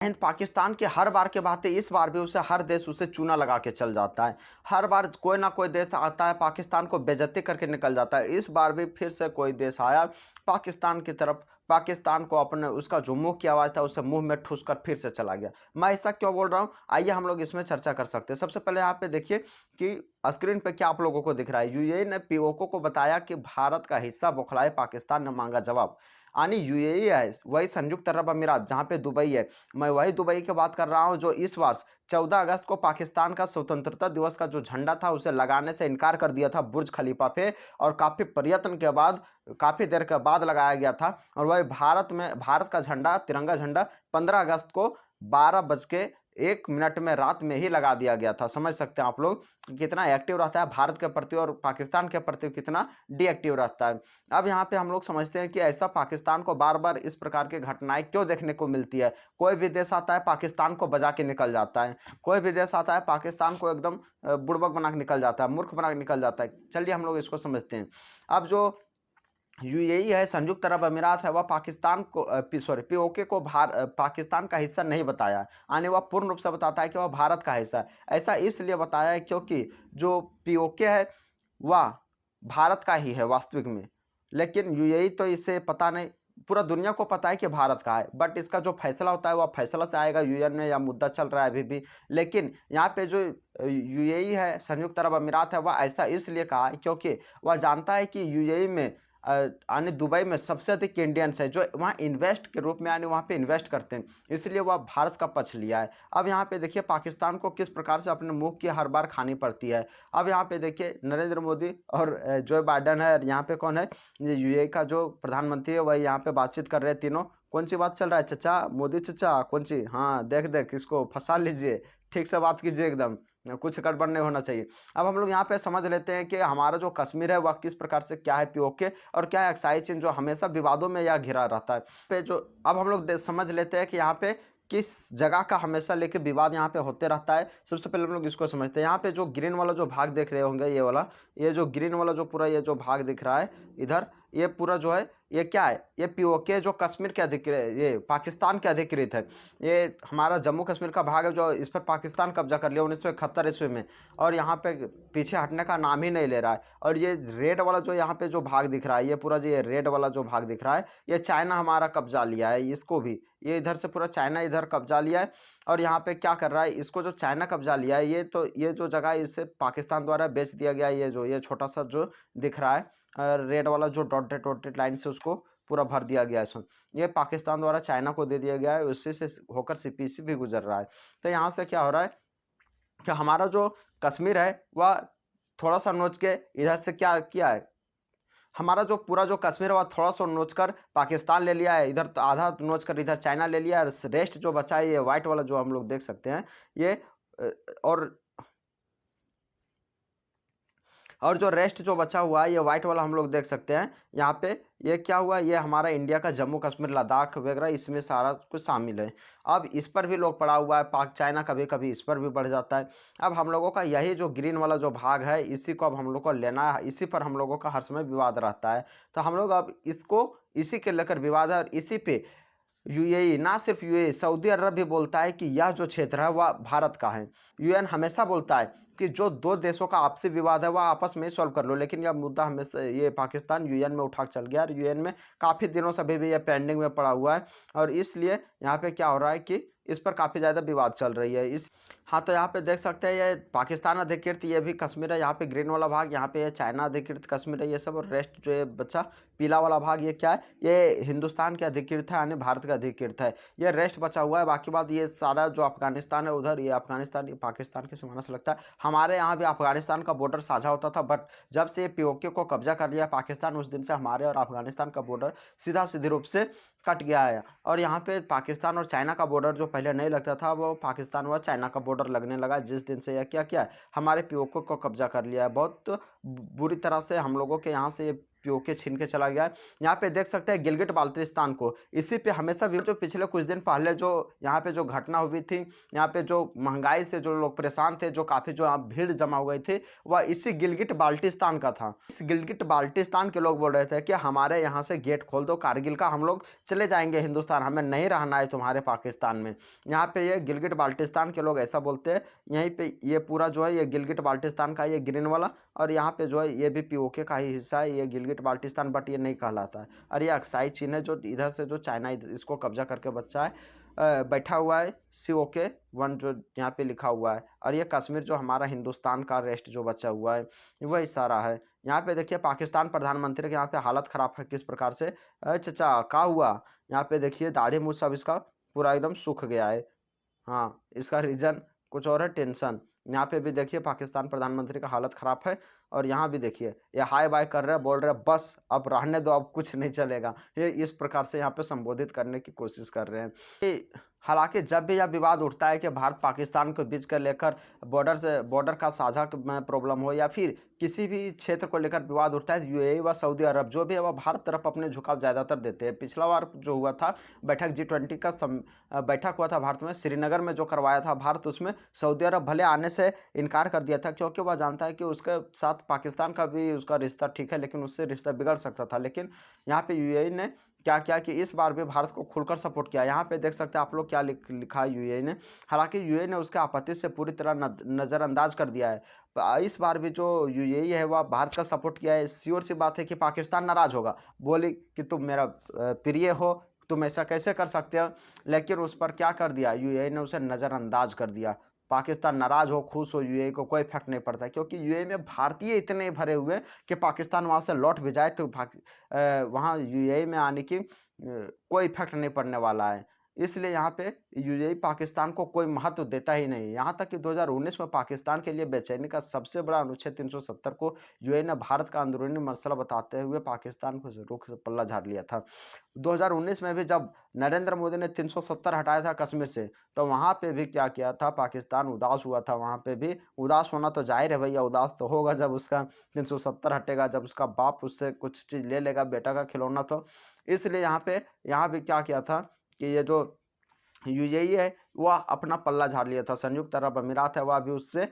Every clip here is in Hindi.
हिंद पाकिस्तान के हर बार के बात है, इस बार भी उसे हर देश उसे चूना लगा के चल जाता है। हर बार कोई ना कोई देश आता है, पाकिस्तान को बेइज्जती करके निकल जाता है। इस बार भी फिर से कोई देश आया पाकिस्तान की तरफ, पाकिस्तान को अपने उसका जो मुँह की आवाज़ था उसे मुँह में ठूँस कर फिर से चला गया। मैं ऐसा क्यों बोल रहा हूँ? आइए हम लोग इसमें चर्चा कर सकते हैं। सबसे पहले यहाँ पे देखिए कि स्क्रीन पे क्या आप लोगों को दिख रहा है। यूएई ने पीओके को बताया कि भारत का हिस्सा बौखलाए, पाकिस्तान ने मांगा जवाब। यानी यूएई है वही संयुक्त अरब अमीरात जहाँ पे दुबई है। मैं वही दुबई की बात कर रहा हूँ जो इस वर्ष 14 अगस्त को पाकिस्तान का स्वतंत्रता दिवस का जो झंडा था उसे लगाने से इनकार कर दिया था बुर्ज खलीफा पे, और काफ़ी प्रयत्न के बाद, काफ़ी देर के बाद लगाया गया था। और वही भारत का झंडा, तिरंगा झंडा 15 अगस्त को 12:01 में रात में ही लगा दिया गया था। समझ सकते हैं आप लोग कितना एक्टिव रहता है भारत के प्रति और पाकिस्तान के प्रति कितना डीएक्टिव रहता है। अब यहाँ पे हम लोग समझते हैं कि ऐसा पाकिस्तान को बार बार इस प्रकार की घटनाएं क्यों देखने को मिलती है। कोई भी देश आता है पाकिस्तान को बजा के निकल जाता है, कोई भी देश आता है पाकिस्तान को एकदम बुड़बक बना के निकल जाता है, मूर्ख बना के निकल जाता है। चलिए हम लोग इसको समझते हैं। अब जो यूएई है, संयुक्त अरब अमीरात है, वह पाकिस्तान को पीओके को पाकिस्तान का हिस्सा नहीं बताया, यानी वह पूर्ण रूप से बताता है कि वह भारत का हिस्सा है। ऐसा इसलिए बताया है क्योंकि जो पीओके है वह भारत का ही है वास्तविक में, लेकिन यूएई तो इसे पता नहीं, पूरा दुनिया को पता है कि भारत का है, बट इसका जो फैसला होता है वह फैसला से आएगा यूएन में, या मुद्दा चल रहा है अभी भी। लेकिन यहाँ पे जो यूएई है, संयुक्त अरब अमीरात है, वह ऐसा इसलिए कहा है क्योंकि वह जानता है कि यूएई में यानी दुबई में सबसे अधिक इंडियंस है जो वहाँ इन्वेस्ट के रूप में, यानी वहाँ पे इन्वेस्ट करते हैं, इसलिए वह भारत का पक्ष लिया है। अब यहाँ पे देखिए पाकिस्तान को किस प्रकार से अपने मुंह की हर बार खानी पड़ती है। अब यहाँ पे देखिए नरेंद्र मोदी और जो बाइडन है, यहाँ पे कौन है, ये यूएई का जो प्रधानमंत्री है, वही यहाँ पे बातचीत कर रहे हैं तीनों। कौन सी बात चल रहा है चचा, मोदी चचा कौन सी, हाँ देख देख इसको फंसा लीजिए, ठीक से बात कीजिए, एकदम कुछ गड़बड़ नहीं होना चाहिए। अब हम लोग यहाँ पे समझ लेते हैं कि हमारा जो कश्मीर है वह किस प्रकार से क्या है पीओके, और क्या है एक्साई चीन जो हमेशा विवादों में यह घिरा रहता है पे जो। अब हम लोग समझ लेते हैं कि यहाँ पे किस जगह का हमेशा लेके विवाद यहाँ पे होते रहता है। सबसे पहले हम लोग इसको समझते हैं। यहाँ पे जो ग्रीन वाला जो भाग देख रहे होंगे, ये वाला, ये जो ग्रीन वाला जो पूरा ये जो भाग दिख रहा है इधर, ये पूरा जो है ये क्या है, ये पीओके जो कश्मीर के अधिकृत, ये पाकिस्तान के अधिकृत है। ये हमारा जम्मू कश्मीर का भाग है जो इस पर पाकिस्तान कब्जा कर लिया 1971 ईस्वी में, और यहाँ पे पीछे हटने का नाम ही नहीं ले रहा है। और ये रेड वाला जो यहाँ पे जो भाग दिख रहा है, ये पूरा जो ये रेड वाला जो भाग दिख रहा है, ये चाइना हमारा कब्जा लिया है इसको भी, ये इधर से पूरा चाइना इधर कब्जा लिया है। और यहाँ पे क्या कर रहा है, इसको जो चाइना कब्जा लिया है, ये तो ये जो जगह है इसे पाकिस्तान द्वारा बेच दिया गया है। ये जो ये छोटा सा जो दिख रहा है रेड वाला जो डॉटेड डॉटेड लाइन से उसको पूरा भर दिया गया है इसमें, ये पाकिस्तान द्वारा चाइना को दे दिया गया है, उसी से होकर सीपीसी भी गुजर रहा है। तो यहाँ से क्या हो रहा है कि हमारा जो कश्मीर है वह थोड़ा सा नोच के इधर से क्या किया है, हमारा जो पूरा जो कश्मीर है वह थोड़ा सा नोच कर पाकिस्तान ले लिया है, इधर तो आधा नोच कर इधर चाइना ले लिया है, और रेस्ट जो बचा है ये वाइट वाला जो हम लोग देख सकते हैं ये और जो रेस्ट जो बचा हुआ है ये वाइट वाला हम लोग देख सकते हैं। यहाँ पे ये क्या हुआ, ये हमारा इंडिया का जम्मू कश्मीर लद्दाख वगैरह इसमें सारा कुछ शामिल है। अब इस पर भी लोग पड़ा हुआ है, पाक चाइना कभी कभी इस पर भी बढ़ जाता है। अब हम लोगों का यही जो ग्रीन वाला जो भाग है इसी को अब हम लोग को लेना है, इसी पर हम लोगों का हर समय विवाद रहता है। तो हम लोग अब इसको इसी के लेकर विवाद है, और इसी पे यूएई, ना सिर्फ यूएई, सऊदी अरब भी बोलता है कि यह जो क्षेत्र है वह भारत का है। यूएन हमेशा बोलता है कि जो दो देशों का आपसी विवाद है वह आपस में सॉल्व कर लो, लेकिन यह मुद्दा हमेशा ये पाकिस्तान यूएन में उठा चल गया, और यूएन में काफ़ी दिनों से अभी भी यह पेंडिंग में पड़ा हुआ है। और इसलिए यहाँ पे क्या हो रहा है कि इस पर काफ़ी ज़्यादा विवाद चल रही है इस। हाँ, तो यहाँ पे देख सकते हैं ये पाकिस्तान अधिकृत ये भी कश्मीर है, यहाँ पे ग्रीन वाला भाग, यहाँ पे ये चाइना अधिकृत कश्मीर है ये सब, और रेस्ट जो ये बच्चा पीला वाला भाग ये क्या है, ये हिंदुस्तान के अधिकृत है, यानी भारत का अधिकृत है। ये रेस्ट बचा हुआ है, बाकी बात ये सारा जो अफगानिस्तान है उधर, ये अफगानिस्तान, ये पाकिस्तान के समाना से लगता है। हमारे यहाँ भी अफगानिस्तान का बॉर्डर साझा होता था, बट जब से पीओके को कब्जा कर लिया पाकिस्तान, उस दिन से हमारे और अफगानिस्तान का बॉर्डर सीधा सीधे रूप से कट गया है। और यहाँ पे पाकिस्तान और चाइना का बॉर्डर जो पहले नहीं लगता था वो पाकिस्तान व चाइना का बॉर्डर लगने लगा, जिस दिन से यह क्या किया है, हमारे पीओके को कब्जा कर लिया है। बहुत बुरी तरह से हम लोगों के यहाँ से ये पीओके छीन के चला गया है। यहाँ पे देख सकते हैं गिलगिट बाल्टिस्तान को, इसी पे हमेशा भी जो पिछले कुछ दिन पहले जो यहाँ पे जो घटना हुई थी, यहाँ पे जो महंगाई से जो लोग परेशान थे, जो काफ़ी जो यहाँ भीड़ जमा हो गई थी, वह इसी गिलगिट बाल्टिस्तान का था। इस गिलगिट बाल्टिस्तान के लोग बोल रहे थे कि हमारे यहाँ से गेट खोल दो कारगिल का, हम लोग चले जाएंगे हिंदुस्तान, हमें नहीं रहना है तुम्हारे पाकिस्तान में। यहाँ पे ये गिलगिट बाल्टिस्तान के लोग ऐसा बोलते हैं। यहीं पे ये पूरा जो है ये गिलगिट बाल्टिस्तान का, ये ग्रीन वाला, और यहाँ पे जो है ये भी पीओके का ही हिस्सा है, ये गिलगिट बाल्टिस्तान, बट ये नहीं कहलाता है। और ये अक्साई चीन है जो इधर से जो चाइना इसको कब्जा करके बच्चा है बैठा हुआ है, COK 1 जो यहाँ पे लिखा हुआ है। और ये कश्मीर जो हमारा हिंदुस्तान का रेस्ट जो बचा हुआ है वही सारा है। यहाँ पे देखिए पाकिस्तान प्रधानमंत्री के यहाँ पे हालत खराब है किस प्रकार से। चाचा क्या हुआ? यहाँ पे देखिए दाढ़ी मूछ सब इसका पूरा एकदम सूख गया है। हाँ, इसका रीज़न कुछ और है, टेंशन। यहाँ पे भी देखिए पाकिस्तान प्रधानमंत्री का हालत ख़राब है। और यहाँ भी देखिए ये हाय बाय कर रहे हैं, बोल रहे हैं बस अब रहने दो, अब कुछ नहीं चलेगा। ये इस प्रकार से यहाँ पे संबोधित करने की कोशिश कर रहे हैं। हालांकि जब भी यह विवाद उठता है कि भारत पाकिस्तान को बीच कर लेकर बॉर्डर का साझा में प्रॉब्लम हो, या फिर किसी भी क्षेत्र को लेकर विवाद उठता है, UAE व सऊदी अरब जो भी है वह भारत तरफ अपने झुकाव ज़्यादातर देते हैं। पिछला बार जो हुआ था बैठक G20 का बैठक हुआ था भारत में, श्रीनगर में जो करवाया था भारत, उसमें सऊदी अरब भले आने से इनकार कर दिया था, क्योंकि वह जानता है कि उसके साथ पाकिस्तान का भी उसका रिश्ता ठीक है, लेकिन उससे रिश्ता बिगड़ सकता था। लेकिन यहाँ पे UAE ने क्या किया कि इस बार भी भारत को खुलकर सपोर्ट किया। यहाँ पे देख सकते हैं आप लोग क्या लिखा है UAE ने। हालांकि UAE ने उसके आपत्ति से पूरी तरह नज़रअंदाज कर दिया है। इस बार भी जो UAE है वह भारत का सपोर्ट किया है। श्योर सी बात है कि पाकिस्तान नाराज़ होगा, बोली कि तुम मेरा प्रिय हो, तुम ऐसा कैसे कर सकते हो। लेकिन उस पर क्या कर दिया UAE ने, उसे नज़रअंदाज कर दिया। पाकिस्तान नाराज़ हो खुश हो, UAE को कोई इफेक्ट नहीं पड़ता, क्योंकि UAE में भारतीय इतने भरे हुए हैं कि पाकिस्तान वहाँ से लौट भी जाए तो वहाँ UAE में आने की कोई इफेक्ट नहीं पड़ने वाला है। इसलिए यहाँ पे UAE पाकिस्तान को कोई महत्व देता ही नहीं। यहाँ तक कि 2019 में पाकिस्तान के लिए बेचैनी का सबसे बड़ा अनुच्छेद 370 को UAE ने भारत का अंदरूनी मसला बताते हुए पाकिस्तान को रुख से पल्ला झाड़ लिया था। 2019 में भी जब नरेंद्र मोदी ने 370 हटाया था कश्मीर से, तो वहाँ पे भी क्या किया था, पाकिस्तान उदास हुआ था। वहाँ पे भी उदास होना तो जाहिर है भैया, उदास तो होगा जब उसका 370 हटेगा, जब उसका बाप उससे कुछ चीज़ ले लेगा, बेटा का खिलौना। तो इसलिए यहाँ भी क्या किया था कि ये जो UAE है वह अपना पल्ला झाड़ लिया था। संयुक्त अरब अमीरात है, वह भी उससे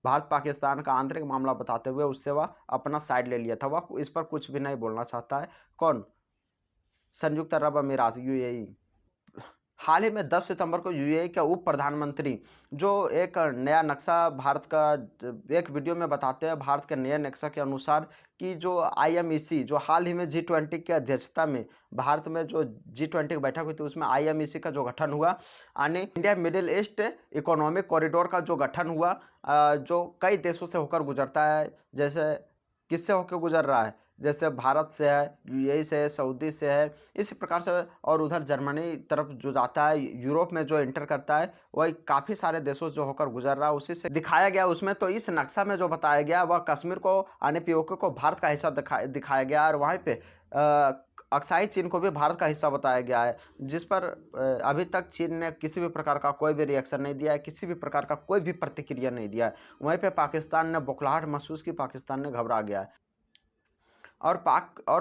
भारत पाकिस्तान का आंतरिक मामला बताते हुए उससे वह अपना साइड ले लिया था। वह इस पर कुछ भी नहीं बोलना चाहता है। कौन? संयुक्त अरब अमीरात, UAE। हाल ही में 10 सितंबर को UAE के उप प्रधानमंत्री जो एक नया नक्शा भारत का एक वीडियो में बताते हैं, भारत के नए नक्शा के अनुसार कि जो IMEC जो हाल ही में G20 की अध्यक्षता में भारत में जो G20 की बैठक हुई थी, उसमें IMEC का जो गठन हुआ, यानी India middle east economic corridor का जो गठन हुआ, जो कई देशों से होकर गुजरता है। जैसे किससे होकर गुजर रहा है? जैसे भारत से है, UAE से है, सऊदी से है, इसी प्रकार से। और उधर जर्मनी तरफ जो जाता है, यूरोप में जो एंटर करता है, वही काफ़ी सारे देशों से होकर गुजर रहा है, उसी से दिखाया गया उसमें। तो इस नक्शा में जो बताया गया वह कश्मीर को यानी POK को भारत का हिस्सा दिखाया गया, और वहीं पे अक्साई चीन को भी भारत का हिस्सा बताया गया है, जिस पर अभी तक चीन ने किसी भी प्रकार का कोई भी रिएक्शन नहीं दिया है, किसी भी प्रकार का कोई भी प्रतिक्रिया नहीं दिया है। वहीं पे पाकिस्तान ने बौखलाहट महसूस की, पाकिस्तान ने घबरा गया है। और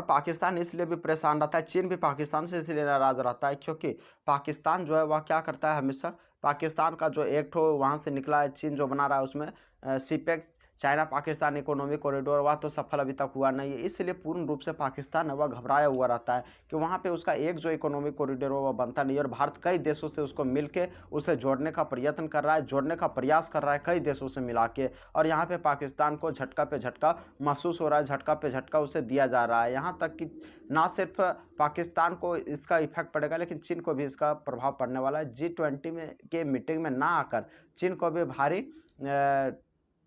पाकिस्तान इसलिए भी परेशान रहता है, चीन भी पाकिस्तान से इसलिए नाराज़ रहता है, क्योंकि पाकिस्तान जो है वह क्या करता है, हमेशा पाकिस्तान का जो एक ठो वहाँ से निकला है, चीन जो बना रहा है उसमें CPEC China Pakistan economic corridor, वह तो सफल अभी तक हुआ नहीं है। इसलिए पूर्ण रूप से पाकिस्तान है वह घबराया हुआ रहता है कि वहाँ पे उसका एक जो इकोनॉमिक कॉरिडोर वह बनता नहीं है, और भारत कई देशों से उसको मिल के उसे जोड़ने का प्रयत्न कर रहा है, जोड़ने का प्रयास कर रहा है कई देशों से मिला के। और यहाँ पे पाकिस्तान को झटका पे झटका महसूस हो रहा है, झटका पे झटका उसे दिया जा रहा है। यहाँ तक कि ना सिर्फ पाकिस्तान को इसका इफेक्ट पड़ेगा, लेकिन चीन को भी इसका प्रभाव पड़ने वाला है। G20 में के मीटिंग में ना आकर चीन को भी भारी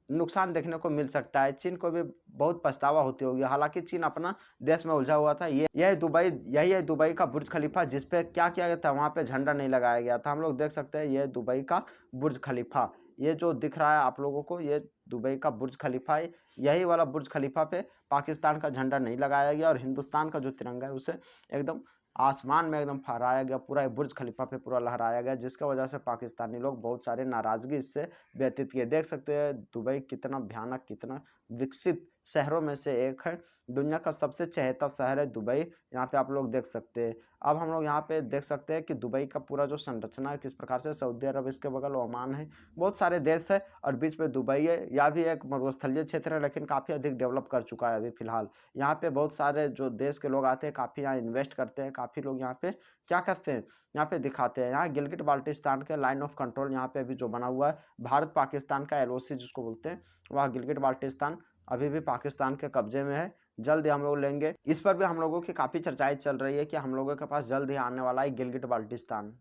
नुकसान देखने को मिल सकता है। चीन को भी बहुत पछतावा होती होगी। हालांकि चीन अपना देश में उलझा हुआ था। यही है दुबई का बुर्ज खलीफा, जिस पे क्या किया गया था, वहाँ पे झंडा नहीं लगाया गया था। हम लोग देख सकते हैं ये दुबई का बुर्ज खलीफा, ये जो दिख रहा है आप लोगों को, ये दुबई का बुर्ज खलीफा है। यही वाला बुर्ज खलीफा पे पाकिस्तान का झंडा नहीं लगाया गया, और हिंदुस्तान का जो तिरंगा है उसे एकदम आसमान में एकदम फहराया गया, पूरा बुर्ज खलीफा पे पूरा लहराया गया, जिसकी वजह से पाकिस्तानी लोग बहुत सारे नाराज़गी इससे व्यतीत किए। देख सकते हैं दुबई कितना भयानक, कितना विकसित शहरों में से एक है। दुनिया का सबसे चहेता शहर है दुबई, यहाँ पे आप लोग देख सकते हैं। अब हम लोग यहाँ पे देख सकते हैं कि दुबई का पूरा जो संरचना है किस प्रकार से, सऊदी अरब इसके बगल ओमान है, बहुत सारे देश है और बीच में दुबई है। यह भी एक मरुस्थलीय क्षेत्र है लेकिन काफ़ी अधिक डेवलप कर चुका है अभी फ़िलहाल। यहाँ पे बहुत सारे जो देश के लोग आते हैं, काफ़ी यहाँ इन्वेस्ट करते हैं, काफ़ी लोग यहाँ पे क्या करते हैं, यहाँ पे दिखाते हैं। यहाँ गिलगिट बाल्टिस्तान के लाइन ऑफ कंट्रोल यहाँ पे अभी जो बना हुआ है, भारत पाकिस्तान का एलओसी जिसको बोलते हैं, वह गिलगिट बाल्टिस्तान अभी भी पाकिस्तान के कब्जे में है। जल्द ही हम लोग लेंगे। इस पर भी हम लोगों की काफ़ी चर्चाएं चल रही है कि हम लोगों के पास जल्द ही आने वाला है गिलगिट बाल्टिस्तान।